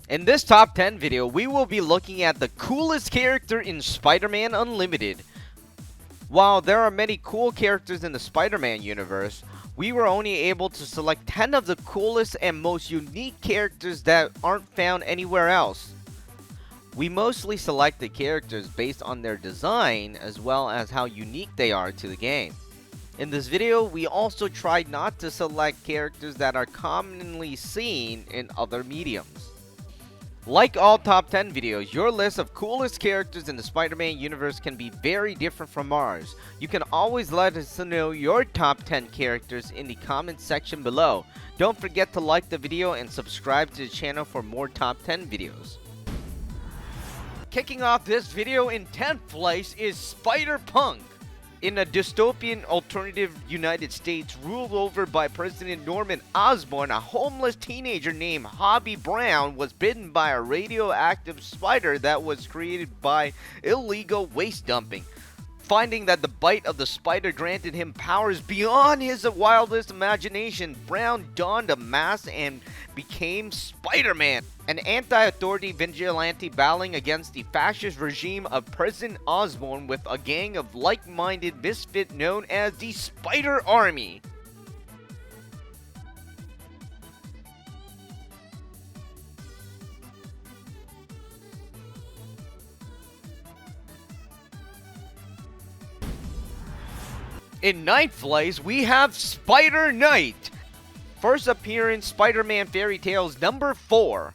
In this top 10 video, we will be looking at the coolest character in Spider-Man Unlimited. While there are many cool characters in the Spider-Man universe, we were only able to select 10 of the coolest and most unique characters that aren't found anywhere else. We mostly selected characters based on their design as well as how unique they are to the game. In this video, we also tried not to select characters that are commonly seen in other mediums. Like all top 10 videos, your list of coolest characters in the Spider-Man universe can be very different from ours. You can always let us know your top 10 characters in the comment section below. Don't forget to like the video and subscribe to the channel for more top 10 videos. Kicking off this video in 10th place is Spider-Punk. In a dystopian alternative United States ruled over by President Norman Osborn, a homeless teenager named Hobby Brown was bitten by a radioactive spider that was created by illegal waste dumping. Finding that the bite of the spider granted him powers beyond his wildest imagination, Brown donned a mask and became Spider-Man, an anti-authority vigilante battling against the fascist regime of President Osborn with a gang of like-minded misfits known as the Spider Army. In 9th place, we have Spider Knight. First appearance, Spider-Man Fairy Tales number 4.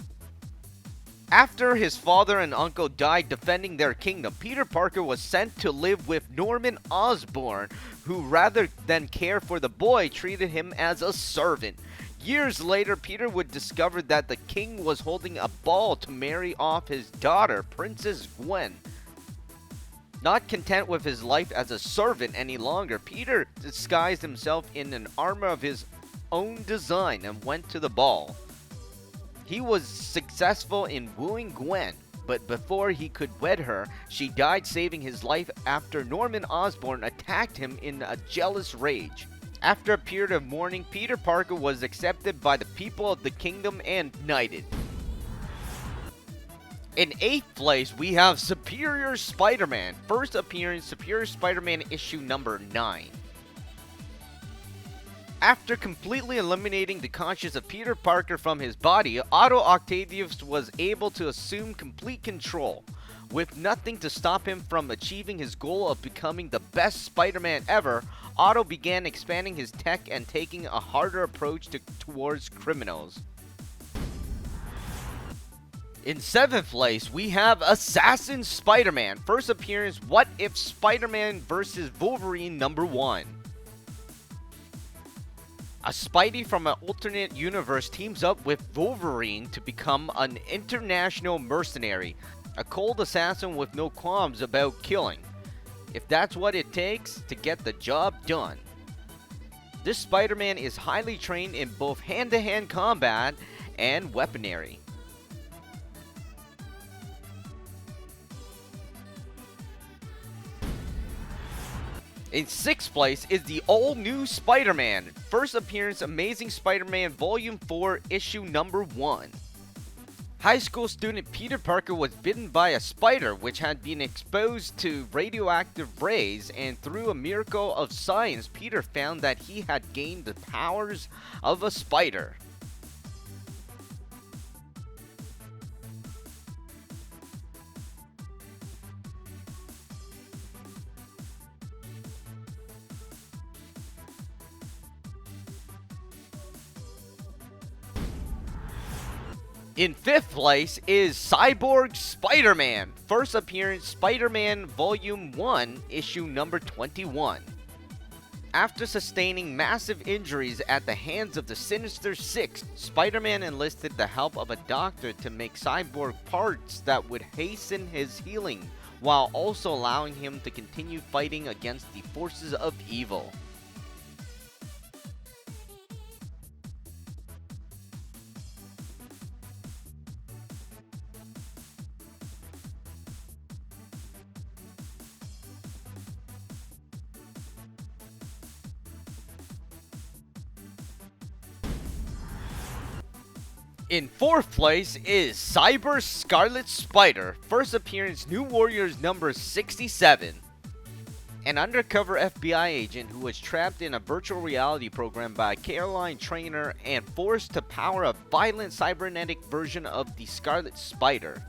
After his father and uncle died defending their kingdom, Peter Parker was sent to live with Norman Osborn, who rather than care for the boy, treated him as a servant. Years later, Peter would discover that the king was holding a ball to marry off his daughter, Princess Gwen. Not content with his life as a servant any longer, Peter disguised himself in an armor of his own design and went to the ball. He was successful in wooing Gwen, but before he could wed her, she died, saving his life after Norman Osborn attacked him in a jealous rage. After a period of mourning, Peter Parker was accepted by the people of the kingdom and knighted. In 8th place, we have Superior Spider-Man. First appearance, Superior Spider-Man issue number 9. After completely eliminating the conscience of Peter Parker from his body, Otto Octavius was able to assume complete control. With nothing to stop him from achieving his goal of becoming the best Spider-Man ever, Otto began expanding his tech and taking a harder approach towards criminals. In 7th place, we have Assassin Spider-Man. First appearance, What If Spider-Man vs. Wolverine number 1. A Spidey from an alternate universe teams up with Wolverine to become an international mercenary, a cold assassin with no qualms about killing, if that's what it takes to get the job done. This Spider-Man is highly trained in both hand-to-hand combat and weaponry. In 6th place is the all-new Spider-Man. First appearance, Amazing Spider-Man Volume 4, Issue number 1. High school student Peter Parker was bitten by a spider which had been exposed to radioactive rays, and through a miracle of science, Peter found that he had gained the powers of a spider. In 5th place is Cyborg Spider-Man. First appearance, Spider-Man Volume 1, Issue number 21. After sustaining massive injuries at the hands of the Sinister Six, Spider-Man enlisted the help of a doctor to make cyborg parts that would hasten his healing, while also allowing him to continue fighting against the forces of evil. In 4th place is Scarlet Spider, first appearance New Warriors number 67. An undercover FBI agent who was trapped in a virtual reality program by a Caroline trainer and forced to power a violent cybernetic version of the Scarlet Spider.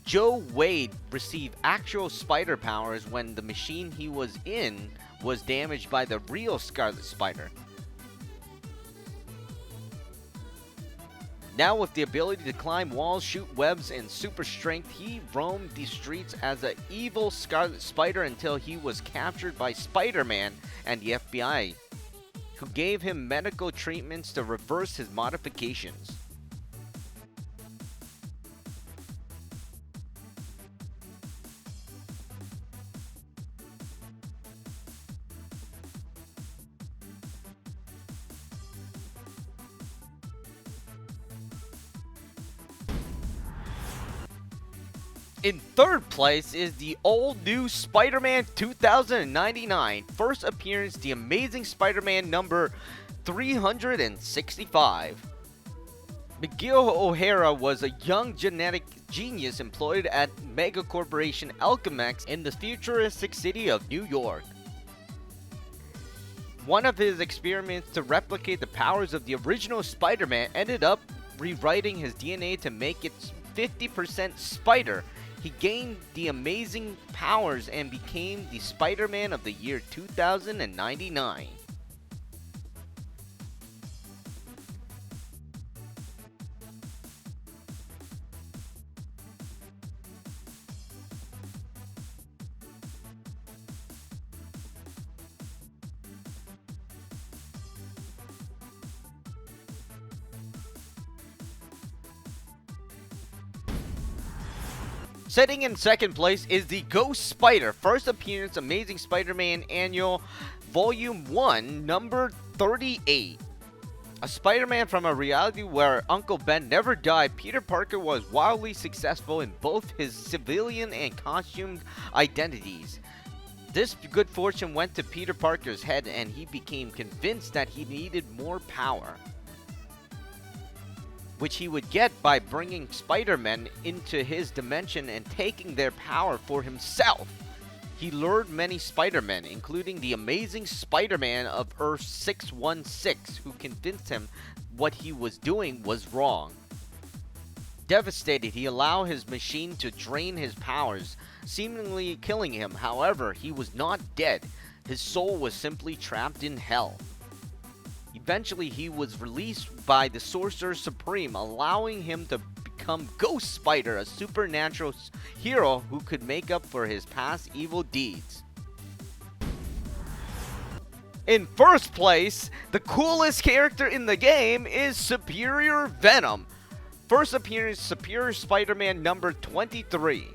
Joe Wade received actual spider powers when the machine he was in was damaged by the real Scarlet Spider. Now with the ability to climb walls, shoot webs, and super strength, he roamed the streets as an evil Scarlet Spider until he was captured by Spider-Man and the FBI, who gave him medical treatments to reverse his modifications. In 3rd place is the all-new Spider-Man 2099, first appearance The Amazing Spider-Man number 365. Miguel O'Hara was a young genetic genius employed at mega corporation Alchemex in the futuristic city of New York. One of his experiments to replicate the powers of the original Spider-Man ended up rewriting his DNA to make it 50% spider. He gained the amazing powers and became the Spider-Man of the year 2099. Sitting in 2nd place is the Ghost Spider, first appearance Amazing Spider-Man Annual Volume 1, number 38. A Spider-Man from a reality where Uncle Ben never died, Peter Parker was wildly successful in both his civilian and costumed identities. This good fortune went to Peter Parker's head and he became convinced that he needed more power, which he would get by bringing Spider-Men into his dimension and taking their power for himself. He lured many Spider-Men, including the Amazing Spider-Man of Earth 616, who convinced him what he was doing was wrong. Devastated, he allowed his machine to drain his powers, seemingly killing him. However, he was not dead. His soul was simply trapped in hell. Eventually, he was released by the Sorcerer Supreme, allowing him to become Ghost Spider, a supernatural hero who could make up for his past evil deeds. In 1st place, the coolest character in the game is Superior Venom. First appearance Superior Spider-Man number 23.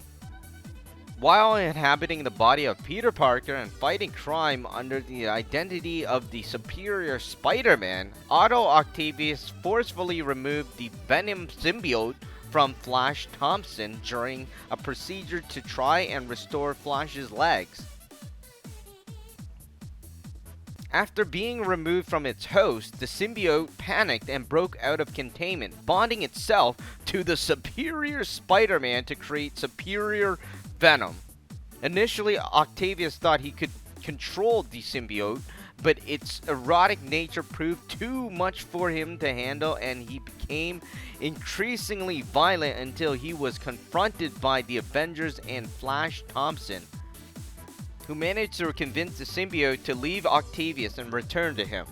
While inhabiting the body of Peter Parker and fighting crime under the identity of the Superior Spider-Man, Otto Octavius forcefully removed the Venom symbiote from Flash Thompson during a procedure to try and restore Flash's legs. After being removed from its host, the symbiote panicked and broke out of containment, bonding itself to the Superior Spider-Man to create Superior Venom. Initially, Octavius thought he could control the symbiote, but its erotic nature proved too much for him to handle, and he became increasingly violent until he was confronted by the Avengers and Flash Thompson, who managed to convince the symbiote to leave Octavius and return to him.